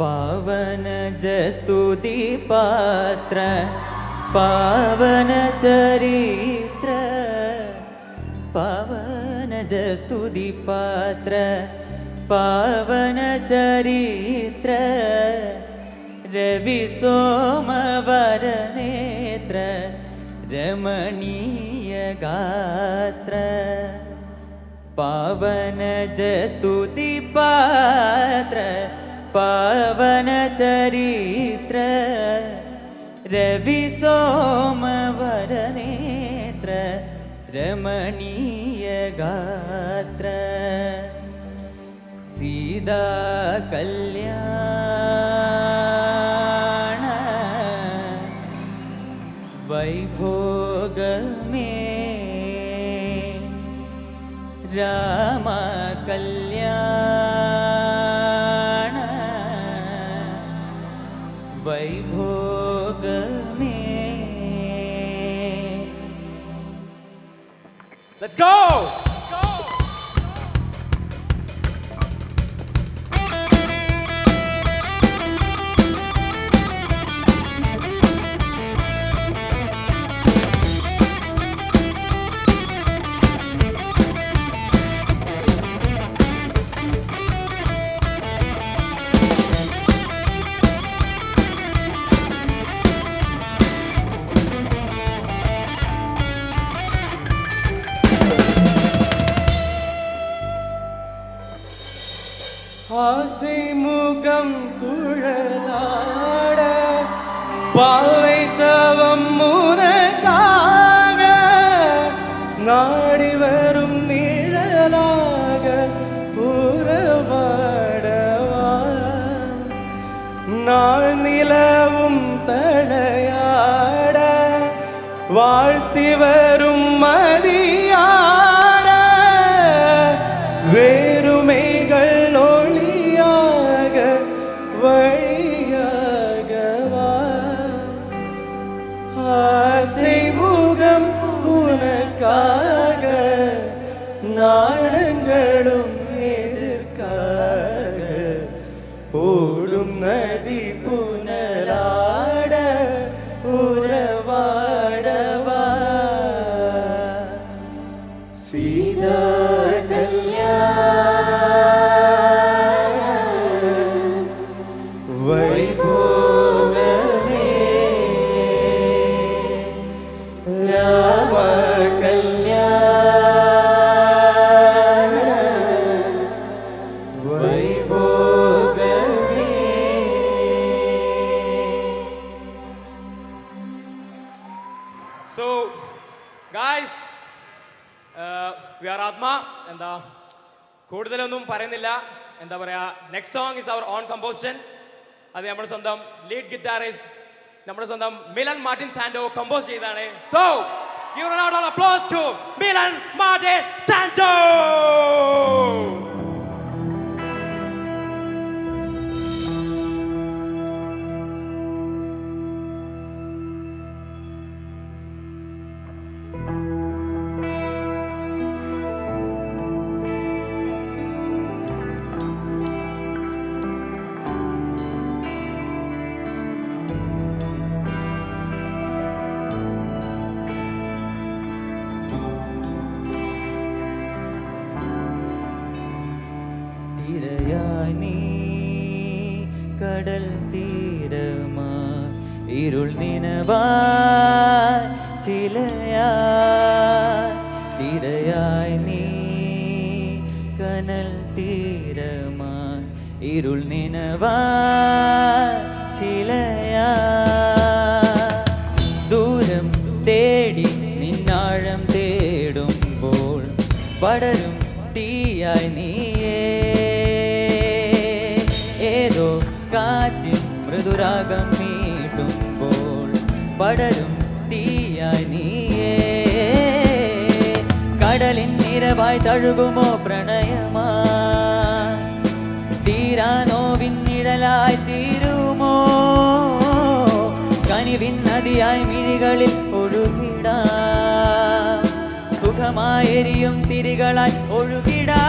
पावन स्तुति पात्र पावन चरित्र पावन स्तुति पात्र पावन चरित्र रवि सोमवर नेत्र रमणीय गात्र पावन स्तुति पात्र पावन चरित्र रवि सोमवर नेत्र रमणीय गात्र सीता कल्याण वैभोग में राम कल्याण वैभोग में। Let's go! ஆசை முகம் குழலாட பாவை தவம் முனக்காக நாடி வரும் நிழலாக உறவாடவா நாள் நிலவும் தழையாட வாழ்த்தி வரும் மதியாட வேறுமைகள் வழியாகவா ஆசை முகம் உனக்காக நாணங்களும் எதிர்க்காக ஓடும் நதி புனலாட உறவாடவா Sita So, guys, we are Atma. എന്താ കൂടുതലൊന്നും പറയുന്നില്ല. എന്താ പറയാ, next song is our own composition. അത് നമ്മുടെ സ്വന്തം ലീഡ് ഗിറ്റാറിസ്റ്റ് നമ്മുടെ സ്വന്തം മിലൻ മാർട്ടിൻ സാന്റോ കമ്പോസ് ചെയ്താണ്. So give a round of applause to Milan Martin Santo. കടൽ തീരമാ ഇരുൾ നിനവായി ചിലയായി തിരയായി നീ കനൽ തീരമായി ഇരുൾ നിനവായി ചിലയായി ദൂരം തേടി നിന്നാഴം തേടുമ്പോൾ പടരും തീയായി നീയേ ഏതോ കാറ്റിൻ മൃദുരാഗം മീട്ടുമ്പോൾ പടരും തീയായി നീയേ കടലിൻ നിരവായി തഴുകുമോ പ്രണയമാ തീരാനോ വിന്നിഴലായി തീരുമോ കനിവിൻ നദിയായി മിഴികളിൽ ഒഴുകിടാ സുഖമായെരിയും തിരികളായി ഒഴുകിടാ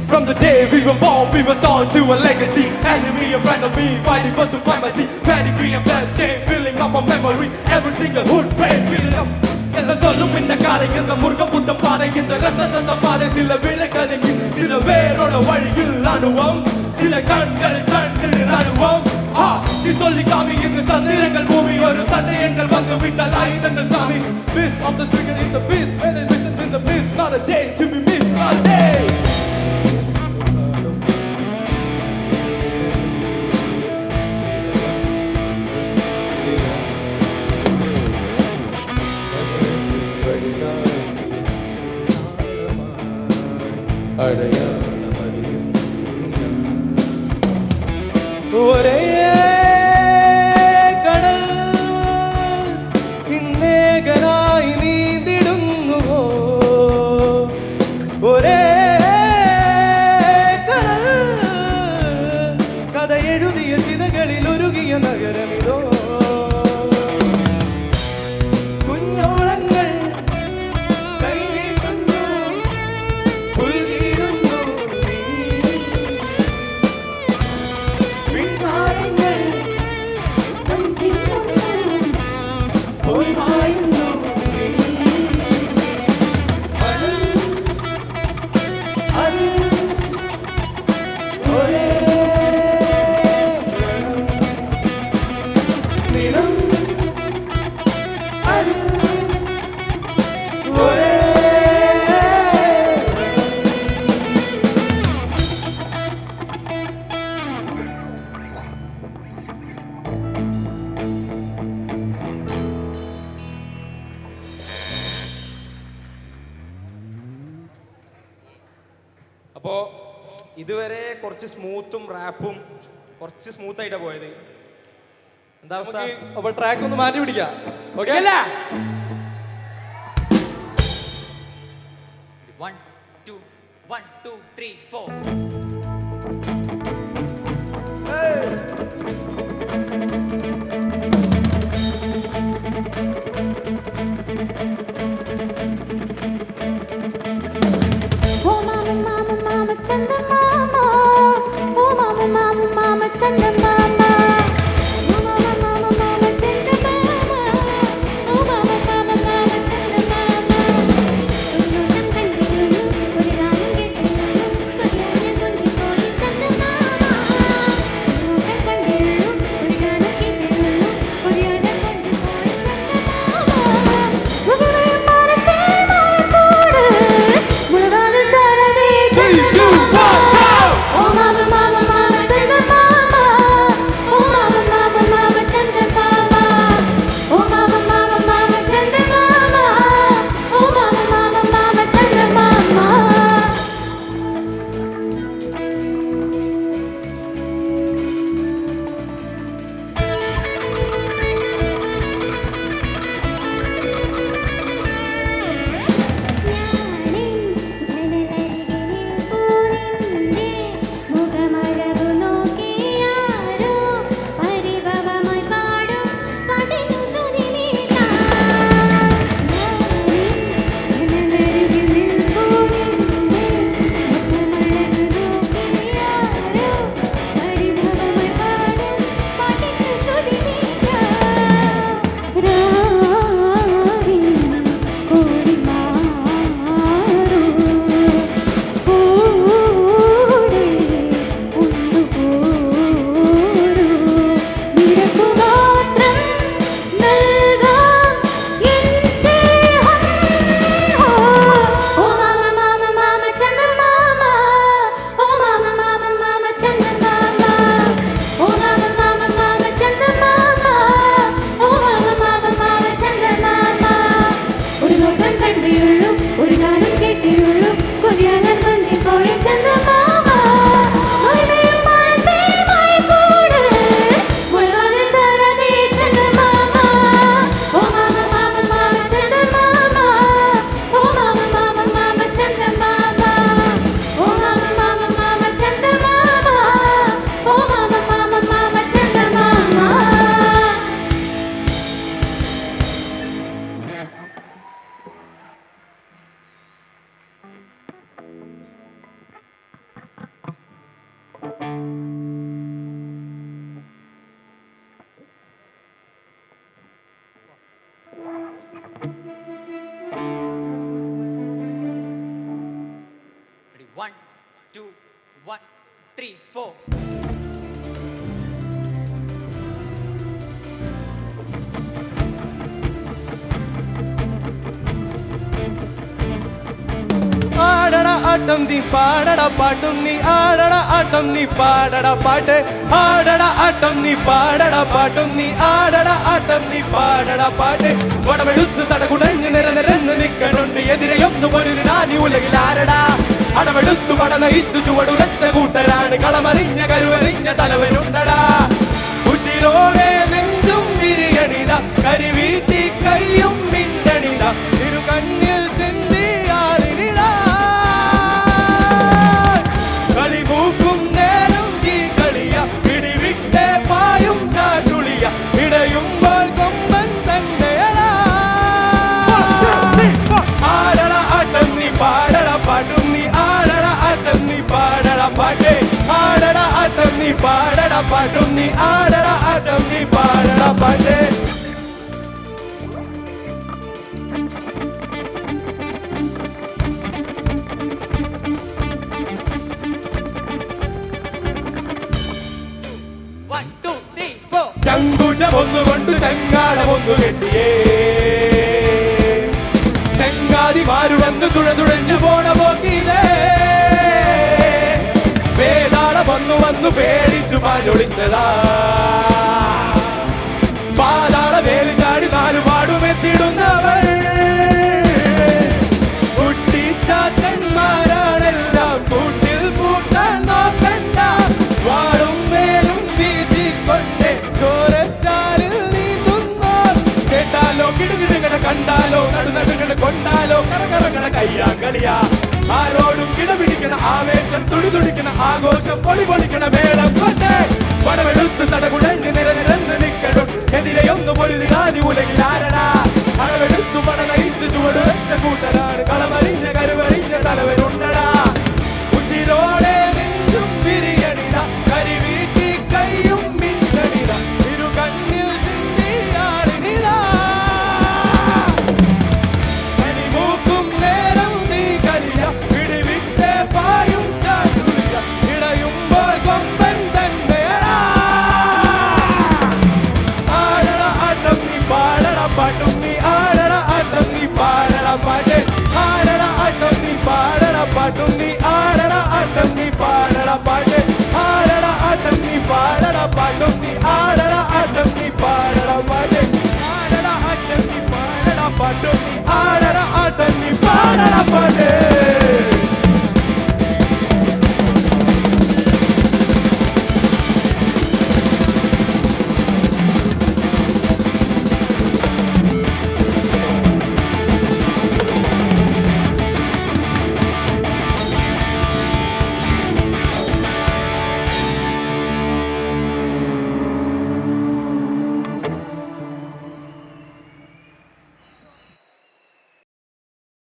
From the day we were born, we were on to a legacy. Enemy in front of me, fighting for supremacy. Pedigree and blood stain, filling up my memory. Every single hood pain, filling up. சொல்லும் இந்த காலை இந்த முருகம் புத்தம் பாதை இந்த ரத்த சந்த பாதை சில விரகளில் சில வேரோட வழியில் அனுபவம் சில கண்கள் கண்டு அனுபவம் நீ சொல்லி காமி இந்த சந்திரங்கள் பூமி ஒரு சந்தேகங்கள் வந்து விட்டால் ஆயுதங்கள் சாமி Miss of the swing in the beast, when it missions in the beast, not a day to be missed, not a day. ஒரே கடல் ഇന്നേകനായി നീന്തിടുന്നുവോ ഒരേ കടൽ കഥ എഴുതിയ ചിതകളിൽ ഒരുകിയ നഗരമിതോ കുഞ്ഞോളങ്ങൾ കൈനീട്ടുന്നു പുൽകിടുന്നു പിൻകാലങ്ങൾ പോയി മായുന്നു അത് ഒരേ നിറം അത് ഒരേ അപ്പോൾ ഇതുവരെ കുറച്ച് സ്മൂത്തും റാപ്പും കുറച്ച് സ്മൂത്ത് ആയിട്ടാണ് പോയത്. എന്താ അവസ്ഥ? അപ്പൊ ട്രാക്ക് ഒന്ന് മാറ്റി പിടിക്കാം. ഓക്കെ അല്ല 1 2 1 2 3 4 Oh mama, mama, mama, chanda mama. Oh mama, mama, mama, chanda mama. Oh mama, mama, mama, chanda mama. Oh mama, mama, mama, chanda mama. Tulungan kandilulu, kuriranam kettilulu, kuriranam tungi koi chanda mama. Tulungan kandilulu, kuriranam kettilulu, kuriranam tungi koi chanda mama. Mugurai maratte maratte. 3, 4. ആടട ആട്ടം നീ പാടട പാട്ടും നീ ആടട ആട്ടം നീ പാടട പാട്ട് ആടട ആട്ടം നീ പാടട പാട്ടും നീ ആടട ആട്ടം നീ പാടട പാട്ട് വടമെടുത്ത് സടകുടഞ്ഞ് നിരനിരന്ന് നിൽക്കണുണ്ട് എതിരെയൊന്നു പൊരുതിനാനി ഉലകിൽ ആരടാ അടമെടുത്തു പട നയിച്ചു ചുവടുറച്ച കൂട്ടരാണ് കളമറിഞ്ഞ കരുവറിഞ്ഞ തലവനുണ്ടടാ ഉശിരോടെ നെഞ്ചും വിരിയണിത കരിവീട്ടി കയ്യും മിണ്ടണിത ഇരു കണ്ണിൽ ചിന്തിയാളിനിത കളിമൂക്കും നേരം ഈ കളിയ പിടിവിട്ടേ പായും ചാട്ടുളിയ ഇടയുമ്പോൾ കൊമ്പൻ തന്നെയടാ ആടട ആട്ടം നീ പാടട പാട്ടും നീ ആടട ആട്ടം നീ പാടട പാട്ട് ആടട ആട്ടം നീ പാടട പാട്ടും നീ ആടട ആട്ടം നീ പാടട പാട്ട് One, two, three, four. ചങ്കുറ്റമൊന്നുകൊണ്ട് ചെങ്കാടമൊന്നു കെട്ടിയേ ചെങ്കാതിമാരുവന്ന് തുഴതുഴഞ്ഞു പോണ പോക്കിതേ വേതാളമൊന്നു വന്നു പേടിച്ചു പാലൊളിച്ചതാ പാതാള വേലി ചാടി നാലുപാടുമെത്തിടുന്നവൾ കുട്ടിച്ചാത്തന്മാരാണെല്ലാം കൂട്ടിൽ പൂട്ടാൻ നോക്കണ്ട വാടും വേലും വീശിക്കൊണ്ടേ ചോരച്ചാലിൽ നീന്തുന്നോ കേട്ടാലോ കിടുകിടുകണ കണ്ടാലോ നടുനടുകണ കൊണ്ടാലോ കറകറകണ കയ്യാങ്കളിയാ ആരോടും കിടപിടിക്കണ ആവേശം തുടിതുടിക്കണ ആഘോഷം പൊളിപൊളിക്കണ മേളം കൊണ്ടേ പടമെടുത്ത് തടകുടഞ്ഞ് നിരനിരന്ന് നിൽക്കണം എതിരെയൊന്നു പൊരുതിനാനി ഉലകിൽ ആരടാ അളവെടുത്തു പട നയിച്ചു ചുവടുവെച്ച കൂട്ടര